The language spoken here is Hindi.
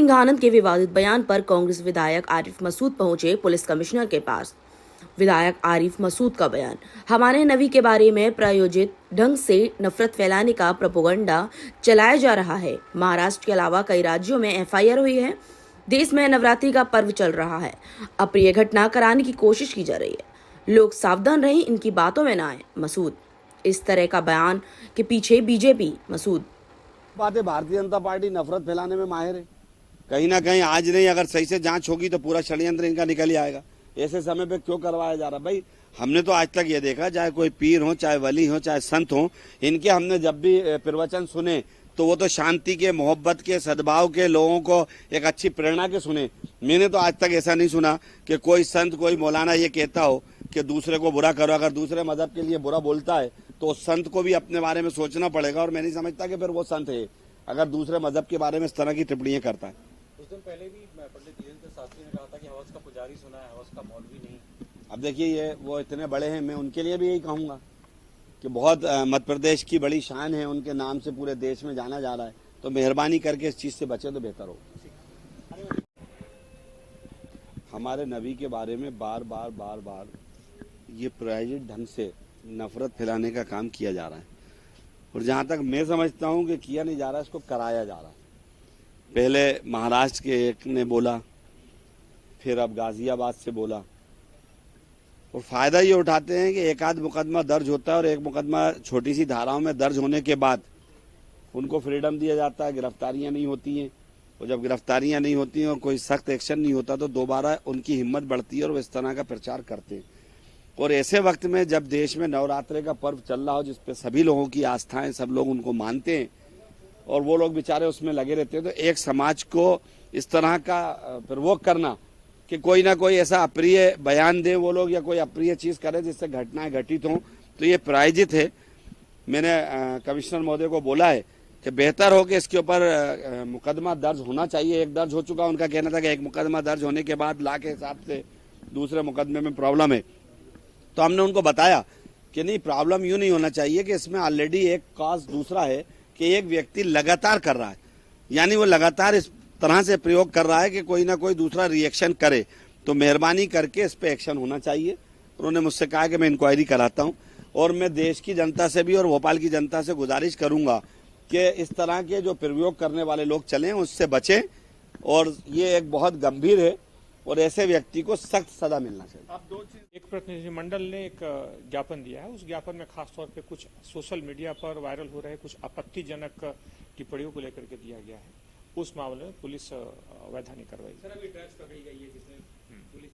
सिंघानंद के विवादित बयान पर कांग्रेस विधायक आरिफ मसूद पहुंचे पुलिस कमिश्नर के पास। विधायक आरिफ मसूद का बयान, हमारे नबी के बारे में प्रायोजित ढंग से नफरत फैलाने का प्रोपेगेंडा चलाया जा रहा है। महाराष्ट्र के अलावा कई राज्यों में एफआईआर हुई है। देश में नवरात्रि का पर्व चल रहा है। अप्रिय घटना कराने की कोशिश की जा रही है। लोग सावधान रहें, इनकी बातों में ना आए। मसूद इस तरह का बयान के पीछे बीजेपी। मसूद बात है, भारतीय जनता पार्टी नफरत फैलाने में माहिर है। कहीं ना कहीं आज नहीं, अगर सही से जांच होगी तो पूरा षड्यंत्र इनका निकल ही आएगा। ऐसे समय पे क्यों करवाया जा रहा? भाई हमने तो आज तक ये देखा, चाहे कोई पीर हो, चाहे वली हो, चाहे संत हो, इनके हमने जब भी प्रवचन सुने तो वो तो शांति के, मोहब्बत के, सद्भाव के, लोगों को एक अच्छी प्रेरणा के सुने। मैंने तो आज तक ऐसा नहीं सुना कि कोई संत, कोई मौलाना ये कहता हो कि दूसरे को बुरा करो। अगर दूसरे मजहब के लिए बुरा बोलता है तो उस संत को भी अपने बारे में सोचना पड़ेगा। और मैं नहीं समझता कि फिर वो संत है अगर दूसरे मजहब के बारे में इस तरह की टिप्पणियां करता है। कुछ दिन पहले भी पंडित धीरेन्द्र शास्त्री ने कहा था कि हवस का पुजारी सुना है, हवस का मौलवी नहीं। अब देखिए, ये वो इतने बड़े हैं, मैं उनके लिए भी यही कहूंगा कि बहुत मध्य प्रदेश की बड़ी शान है, उनके नाम से पूरे देश में जाना जा रहा है, तो मेहरबानी करके इस चीज से बचे तो बेहतर हो। हमारे नबी के बारे में बार बार ये प्रायोजित ढंग से नफरत फैलाने का काम किया जा रहा है। और जहां तक मैं समझता हूं कि किया नहीं जा रहा, इसको कराया जा रहा है। पहले महाराष्ट्र के एक ने बोला, फिर अब गाजियाबाद से बोला, और फायदा ये उठाते हैं कि एक आध मुकदमा दर्ज होता है और एक मुकदमा छोटी सी धाराओं में दर्ज होने के बाद उनको फ्रीडम दिया जाता है, गिरफ्तारियां नहीं होती हैं। और जब गिरफ्तारियां नहीं होती हैं और कोई सख्त एक्शन नहीं होता तो दोबारा उनकी हिम्मत बढ़ती है और वो इस तरह का प्रचार करते हैं। और ऐसे वक्त में जब देश में नवरात्रि का पर्व चल रहा हो, जिसपे सभी लोगों की आस्थाएं, सब लोग उनको मानते हैं और वो लोग बेचारे उसमें लगे रहते हैं, तो एक समाज को इस तरह का प्रवोक करना कि कोई ना कोई ऐसा अप्रिय बयान दे वो लोग या कोई अप्रिय चीज करे जिससे घटनाएं घटित हों, तो ये प्रायोजित है। मैंने कमिश्नर महोदय को बोला है कि बेहतर हो कि इसके ऊपर मुकदमा दर्ज होना चाहिए। एक दर्ज हो चुका, उनका कहना था कि एक मुकदमा दर्ज होने के बाद ला के हिसाब से दूसरे मुकदमे में प्रॉब्लम है। तो हमने उनको बताया कि नहीं, प्रॉब्लम यूं नहीं होना चाहिए कि इसमें ऑलरेडी एक कॉज दूसरा है कि एक व्यक्ति लगातार कर रहा है, यानी वो लगातार इस तरह से प्रयोग कर रहा है कि कोई ना कोई दूसरा रिएक्शन करे, तो मेहरबानी करके इस पे एक्शन होना चाहिए। उन्होंने मुझसे कहा कि मैं इंक्वायरी कराता हूं और मैं देश की जनता से भी और भोपाल की जनता से गुजारिश करूंगा कि इस तरह के जो प्रयोग करने वाले लोग चलें, उससे बचें। और ये एक बहुत गंभीर है और ऐसे व्यक्ति को सख्त सजा मिलना चाहिए। आप दो चीज, एक प्रतिनिधिमंडल ने एक ज्ञापन दिया है, उस ज्ञापन में खासतौर पे कुछ सोशल मीडिया पर वायरल हो रहे कुछ आपत्तिजनक टिप्पणियों को लेकर के दिया गया है। उस मामले में पुलिस वैधानिक कार्रवाई। सर, अभी ड्रग्स पकड़ी गई है जिसमें पुलिस